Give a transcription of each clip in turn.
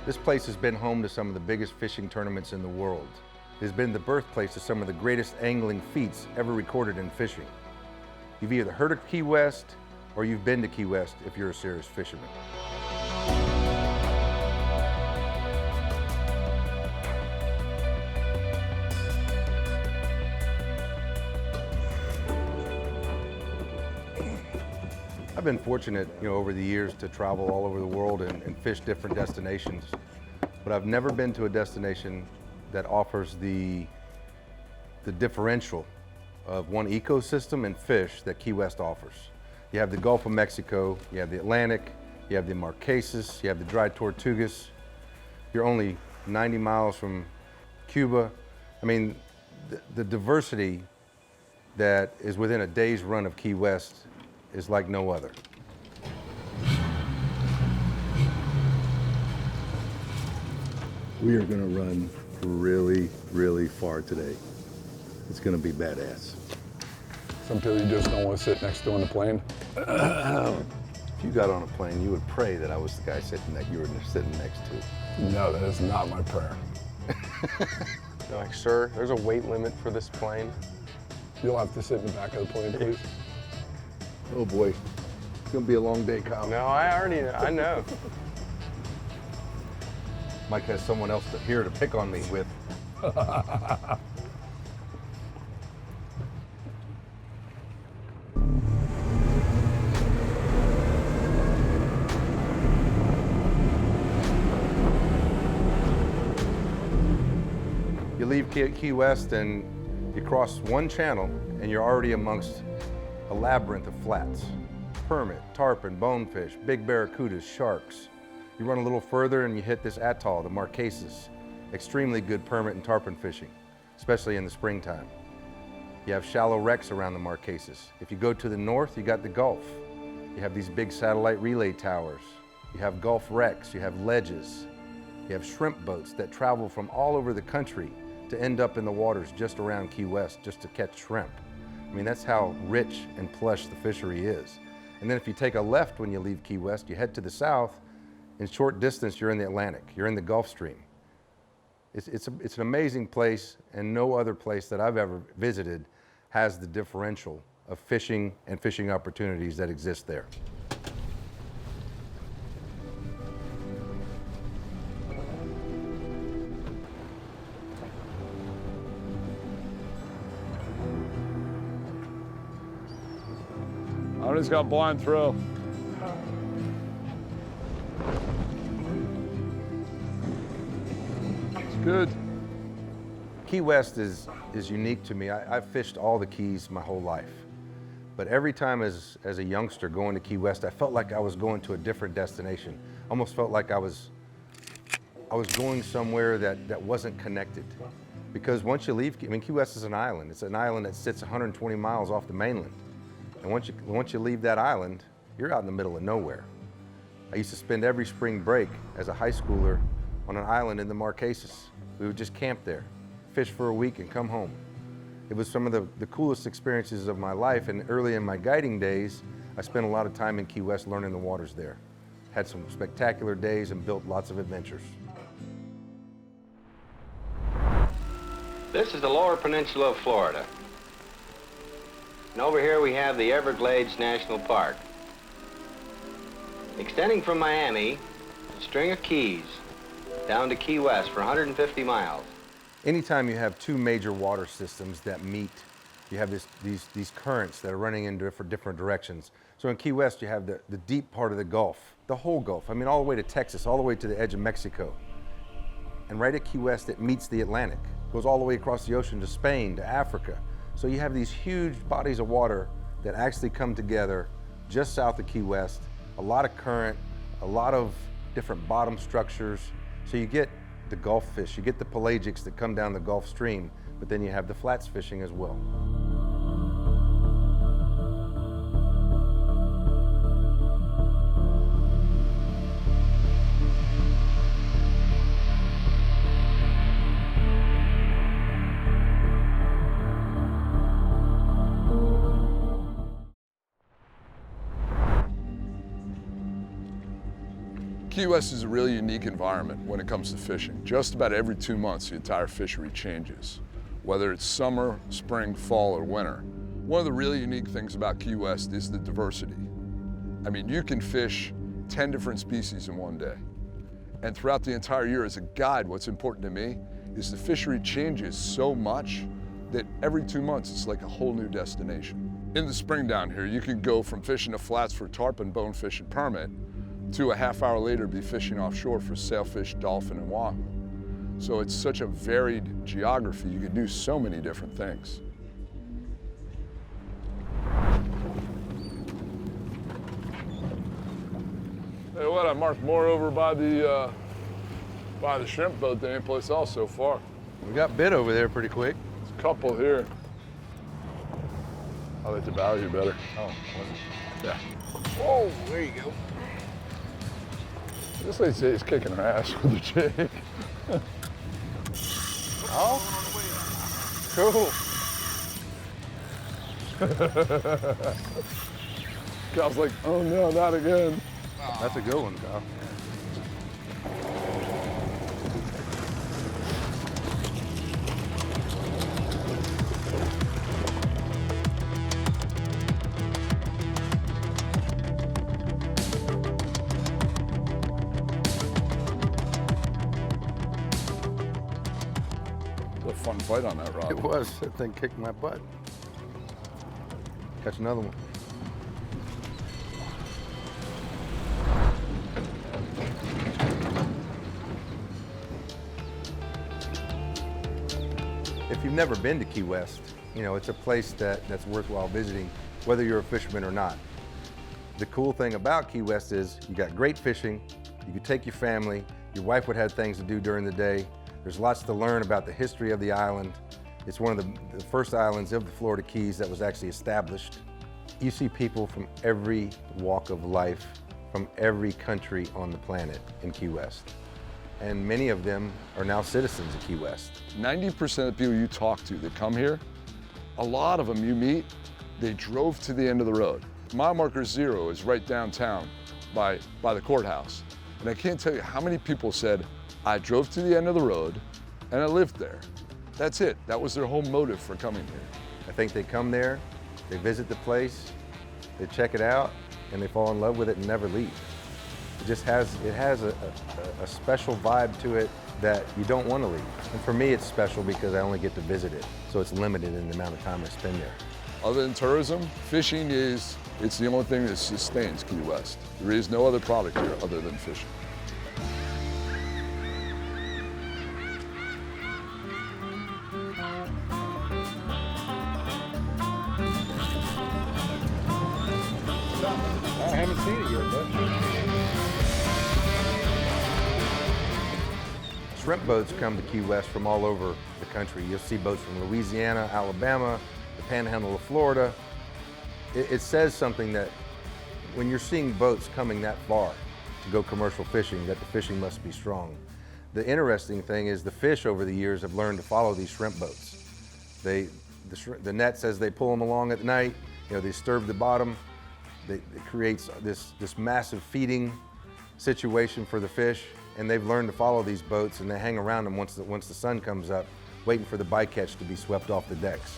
This place has been home to some of the biggest fishing tournaments in the world. It has been the birthplace of some of the greatest angling feats ever recorded in fishing. You've either heard of Key West or you've been to Key West if you're a serious fisherman. I've been fortunate, over the years to travel all over the world and fish different destinations, but I've never been to a destination that offers the differential of one ecosystem and fish that Key West offers. You have the Gulf of Mexico, you have the Atlantic, you have the Marquesas, you have the dry Tortugas. You're only 90 miles from Cuba. I mean, the diversity that is within a day's run of Key West is like no other. We are gonna run really, really far today. It's gonna be badass. Some people you just don't want to sit next to on the plane. If you got on a plane, you would pray that I was the guy you were sitting next to. No, that is not my prayer. They're like, sir, there's a weight limit for this plane. You'll have to sit in the back of the plane, please. Oh boy, it's gonna be a long day, Kyle. No, I know. Mike has someone else here to pick on me with. You leave Key West and you cross one channel and you're already amongst a labyrinth of flats. Permit, tarpon, bonefish, big barracudas, sharks. You run a little further and you hit this atoll, the Marquesas. Extremely good permit and tarpon fishing, especially in the springtime. You have shallow wrecks around the Marquesas. If you go to the north, you got the Gulf. You have these big satellite relay towers. You have Gulf wrecks, you have ledges. You have shrimp boats that travel from all over the country to end up in the waters just around Key West just to catch shrimp. I mean, that's how rich and plush the fishery is. And then if you take a left when you leave Key West, you head to the south, in short distance, you're in the Atlantic, you're in the Gulf Stream. It's an amazing place, and no other place that I've ever visited has the differential of fishing and fishing opportunities that exist there. I just got blind through. It's good. Key West is unique to me. I've fished all the Keys my whole life. But every time as a youngster going to Key West, I felt like I was going to a different destination. Almost felt like I was going somewhere that wasn't connected. Because once you leave, Key West is an island. It's an island that sits 120 miles off the mainland. And once you leave that island, you're out in the middle of nowhere. I used to spend every spring break as a high schooler on an island in the Marquesas. We would just camp there, fish for a week and come home. It was some of the coolest experiences of my life, and early in my guiding days, I spent a lot of time in Key West learning the waters there. Had some spectacular days and built lots of adventures. This is the lower peninsula of Florida. And over here we have the Everglades National Park. Extending from Miami, a string of keys down to Key West for 150 miles. Anytime you have two major water systems that meet, you have these currents that are running in different directions. So in Key West, you have the deep part of the Gulf, the whole Gulf. I mean, all the way to Texas, all the way to the edge of Mexico. And right at Key West, it meets the Atlantic. Goes all the way across the ocean to Spain, to Africa. So you have these huge bodies of water that actually come together just south of Key West. A lot of current, a lot of different bottom structures. So you get the Gulf fish, you get the pelagics that come down the Gulf Stream, but then you have the flats fishing as well. Key West is a really unique environment when it comes to fishing. Just about every 2 months, the entire fishery changes, whether it's summer, spring, fall, or winter. One of the really unique things about Key West is the diversity. I mean, you can fish 10 different species in one day. And throughout the entire year, as a guide, what's important to me is the fishery changes so much that every 2 months, it's like a whole new destination. In the spring down here, you can go from fishing the flats for tarpon, bonefish, and permit to a half hour later be fishing offshore for sailfish, dolphin, and wahoo. So it's such a varied geography. You can do so many different things. Hey, what? I marked more over by the shrimp boat than any place else so far. We got bit over there pretty quick. There's a couple here. I like the value better. Oh, was it? Yeah. Oh, there you go. This lady says he's kicking her ass with the jig. Oh, cool. Cal's like, oh no, not again. That's a good one, Kyle. It was a fun fight on that rod. It was. That thing kicked my butt. Catch another one. If you've never been to Key West, you know, it's a place that's worthwhile visiting, whether you're a fisherman or not. The cool thing about Key West is you got great fishing, you could take your family, your wife would have things to do during the day. There's lots to learn about the history of the island. It's one of the first islands of the Florida Keys that was actually established. You see people from every walk of life, from every country on the planet in Key West. And many of them are now citizens of Key West. 90% of the people you talk to that come here, a lot of them you meet, they drove to the end of the road. Mile marker 0 is right downtown by the courthouse. And I can't tell you how many people said, I drove to the end of the road and I lived there. That's it. That was their whole motive for coming here. I think they come there, they visit the place, they check it out, and they fall in love with it and never leave. It has a special vibe to it that you don't want to leave. And for me, it's special because I only get to visit it, so it's limited in the amount of time I spend there. Other than tourism, fishing it's the only thing that sustains Key West. There is no other product here other than fishing. I haven't seen it yet, but. Shrimp boats come to Key West from all over the country. You'll see boats from Louisiana, Alabama, the Panhandle of Florida. It says something that when you're seeing boats coming that far to go commercial fishing, that the fishing must be strong. The interesting thing is the fish over the years have learned to follow these shrimp boats. The nets, as they pull them along at night, you know, they disturb the bottom. It creates this massive feeding situation for the fish, and they've learned to follow these boats, and they hang around them once the sun comes up, waiting for the bycatch to be swept off the decks.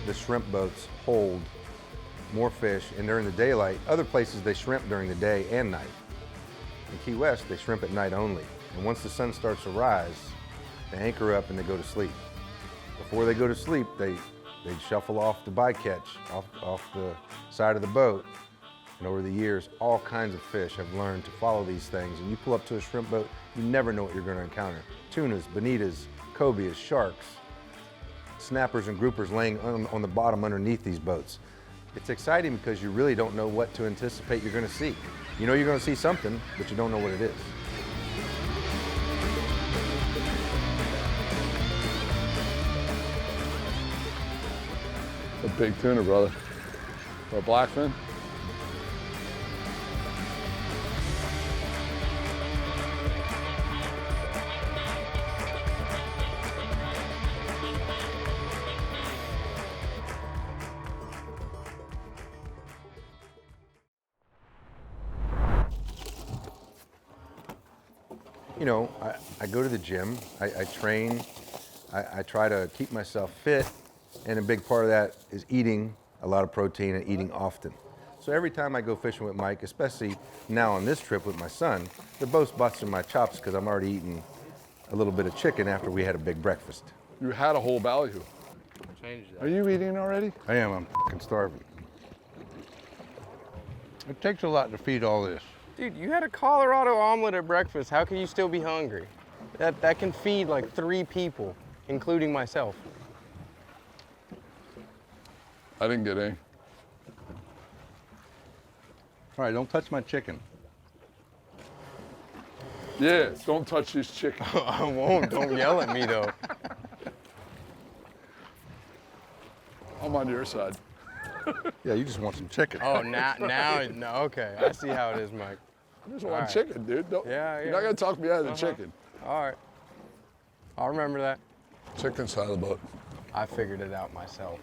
The shrimp boats hold more fish, and during the daylight. Other places they shrimp during the day and night. In Key West, they shrimp at night only. And once the sun starts to rise, they anchor up and they go to sleep. Before they go to sleep, they shuffle off the bycatch, off the side of the boat. And over the years, all kinds of fish have learned to follow these things. And you pull up to a shrimp boat, you never know what you're going to encounter. Tunas, bonitas, cobias, sharks, snappers and groupers laying on the bottom underneath these boats. It's exciting because you really don't know what to anticipate you're going to see. You know you're going to see something, but you don't know what it is. A big tuna, brother. For a blackfin. You know, I go to the gym, I train, I try to keep myself fit, and a big part of that is eating a lot of protein and eating often. So every time I go fishing with Mike, especially now on this trip with my son, they're both busting my chops because I'm already eating a little bit of chicken after we had a big breakfast. You had a whole ballyhoo. Change that. Are you eating already? I am, I'm fucking starving. It takes a lot to feed all this. Dude, you had a Colorado omelet at breakfast. How can you still be hungry? That can feed like 3 people, including myself. I didn't get any. All right, don't touch my chicken. Yeah, don't touch this chicken. I won't. Don't yell at me though. I'm on your side. Yeah, you just want some chicken. Oh, now, no, okay. I see how it is, Mike. I just want right. chicken, dude. Don't, Yeah, You're not gonna talk me out of the chicken. All right. I'll remember that. Chicken side of the boat. I figured it out myself.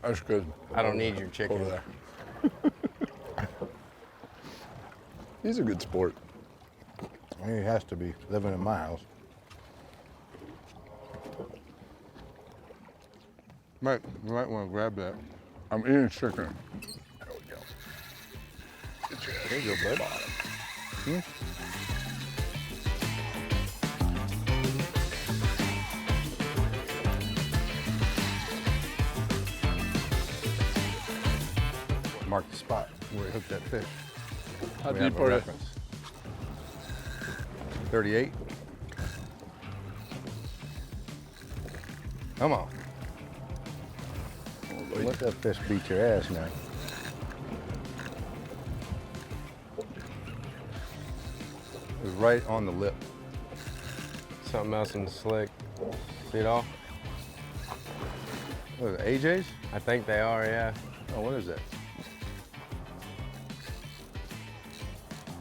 That's good. I don't need your chicken. Over there. He's a good sport. He has to be living in my house. Mike, you might want to grab that. I'm eating chicken. There you go, bud. Mark the spot where he hooked that fish. How We have deep a are you? reference. 38. Come on. Let that fish beat your ass now. It was right on the lip. Something else in the slick. See it all? What is it, AJ's? I think they are, yeah. Oh, what is that?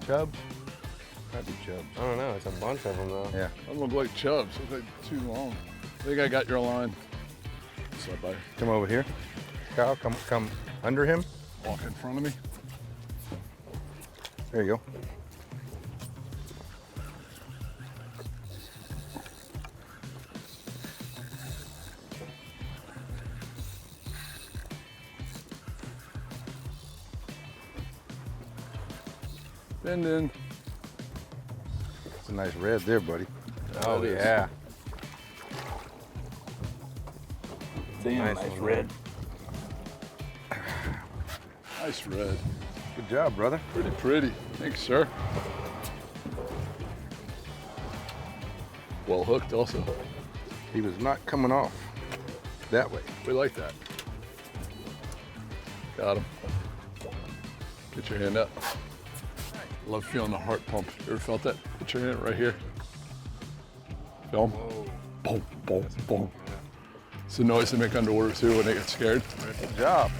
Chubs? Might be chubs. I don't know. It's a bunch of them though. Yeah. They look like chubs. Look like too long. I think I got your line. What's up, buddy? Come over here. Kyle, come under him. Walk in front of me. There you go. Bend in. It's a nice red there, buddy. Oh, That is. yeah. Damn, nice red. Nice red. Good job, brother. Pretty pretty. Thanks, sir. Well hooked also. He was not coming off that way. We like that. Got him. Get your hand up. Love feeling the heart pump. You ever felt that? Put your hand right here. Feel 'em? Boom, boom, boom. It's the noise they make underwater too when they get scared. Good job.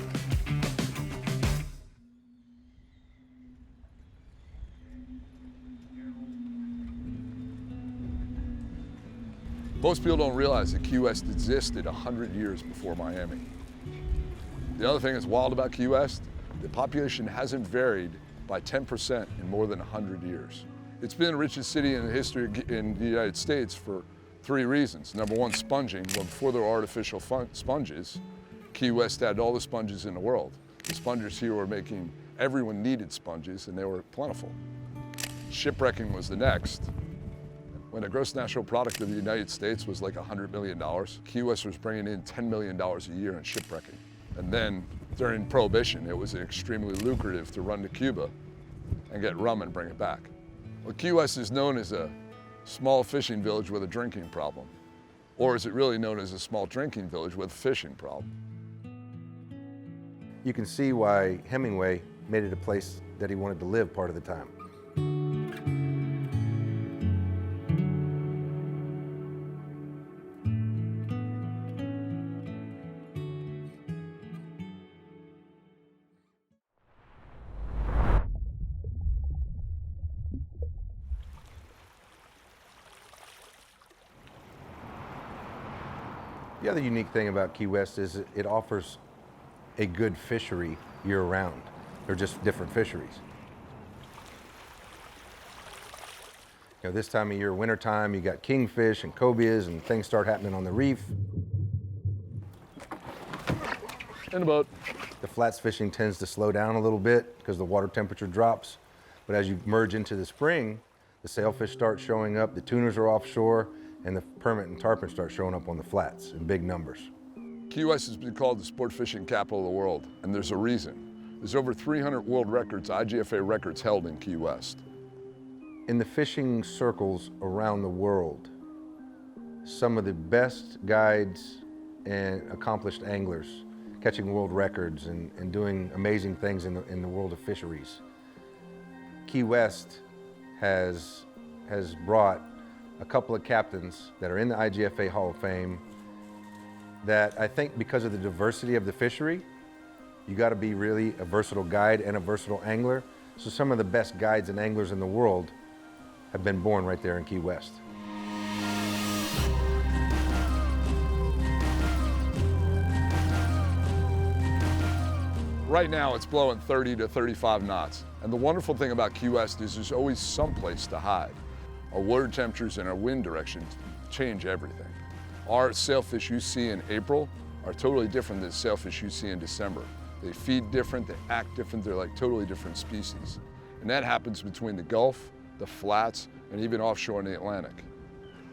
Most people don't realize that Key West existed 100 years before Miami. The other thing that's wild about Key West, the population hasn't varied by 10% in more than 100 years. It's been the richest city in the history in the United States for 3 reasons. Number one, sponging. Well, before there were artificial sponges, Key West had all the sponges in the world. The spongers here were making, everyone needed sponges and they were plentiful. Shipwrecking was the next. When the gross national product of the United States was like $100 million, Key West was bringing in $10 million a year in shipwrecking. And then during Prohibition, it was extremely lucrative to run to Cuba and get rum and bring it back. Well, Key West is known as a small fishing village with a drinking problem. Or is it really known as a small drinking village with a fishing problem? You can see why Hemingway made it a place that he wanted to live part of the time. The other unique thing about Key West is it offers a good fishery year-round. They're just different fisheries. You know, this time of year, wintertime, you got kingfish and cobias and things start happening on the reef. In the boat. The flats fishing tends to slow down a little bit because the water temperature drops. But as you merge into the spring, the sailfish start showing up, the tuners are offshore, and the permit and tarpon start showing up on the flats in big numbers. Key West has been called the sport fishing capital of the world, and there's a reason. There's over 300 world records, IGFA records held in Key West. In the fishing circles around the world, some of the best guides and accomplished anglers catching world records and doing amazing things in the world of fisheries. Key West has brought a couple of captains that are in the IGFA Hall of Fame that I think because of the diversity of the fishery, you got to be really a versatile guide and a versatile angler. So some of the best guides and anglers in the world have been born right there in Key West. Right now it's blowing 30 to 35 knots. And the wonderful thing about Key West is there's always some place to hide. Our water temperatures and our wind directions change everything. Our sailfish you see in April are totally different than sailfish you see in December. They feed different, they act different, they're like totally different species. And that happens between the Gulf, the flats, and even offshore in the Atlantic.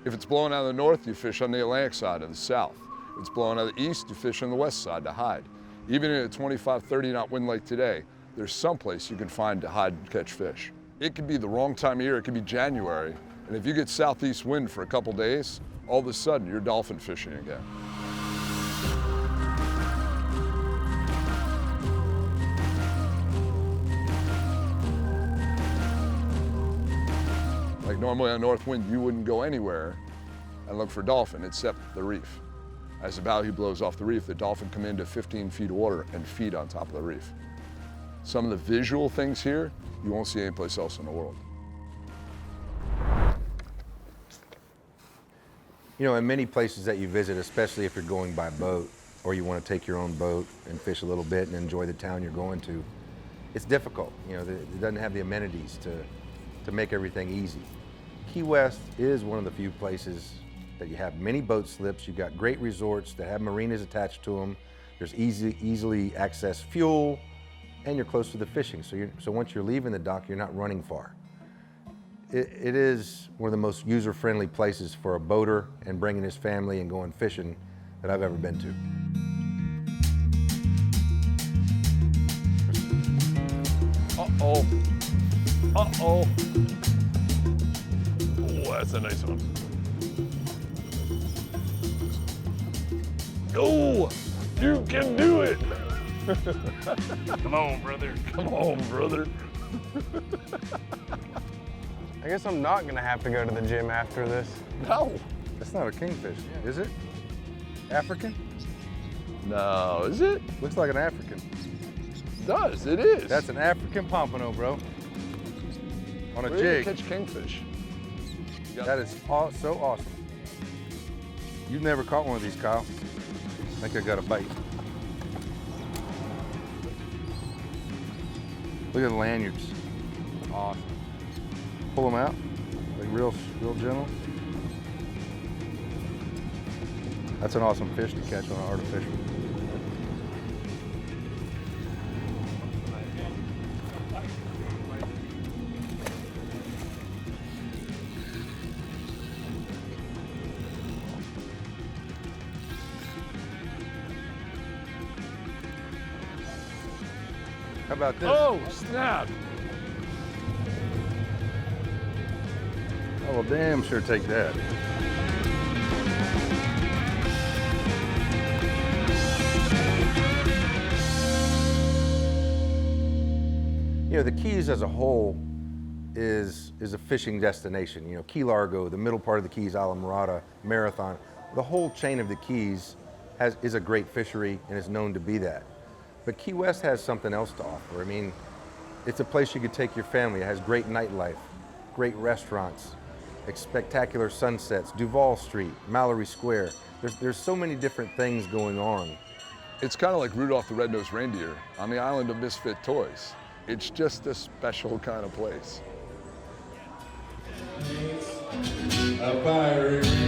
If it's blowing out of the north, you fish on the Atlantic side or the south. If it's blowing out of the east, you fish on the west side to hide. Even in a 25, 30 knot wind like today, there's some place you can find to hide and catch fish. It could be the wrong time of year, it could be January, and if you get southeast wind for a couple days, all of a sudden you're dolphin fishing again. Like normally on north wind, you wouldn't go anywhere and look for dolphin except the reef. As the bow blows off the reef, the dolphin come into 15 feet of water and feed on top of the reef. Some of the visual things here, you won't see anyplace else in the world. You know, in many places that you visit, especially if you're going by boat or you want to take your own boat and fish a little bit and enjoy the town you're going to, it's difficult. You know, it doesn't have the amenities to make everything easy. Key West is one of the few places that you have many boat slips, you've got great resorts that have marinas attached to them, there's easily accessed fuel, and you're close to the fishing. So once you're leaving the dock, you're not running far. It is one of the most user-friendly places for a boater and bringing his family and going fishing that I've ever been to. Uh-oh. Uh-oh. Oh, that's a nice one. Go! You can do it! Come on, brother. Come on, brother. I guess I'm not gonna have to go to the gym after this. No. That's not a kingfish, is it? African? No, is it? Looks like an African. It does, it is. That's an African pompano, bro. On a Where do you jig. catch kingfish? That is so awesome. You've never caught one of these, Kyle. I think I got a bite. Look at the lanyards. Awesome. Pull them out, like real gentle. That's an awesome fish to catch on an artificial. How about this? Oh, snap. I will damn sure take that. You know, the Keys as a whole is a fishing destination. You know, Key Largo, the middle part of the Keys, Islamorada, Marathon, the whole chain of the Keys is a great fishery and is known to be that. But Key West has something else to offer. I mean, it's a place you could take your family. It has great nightlife, great restaurants, spectacular sunsets, Duval Street, Mallory Square. There's so many different things going on. It's kind of like Rudolph the Red-Nosed Reindeer on the island of misfit toys. It's just a special kind of place. a fiery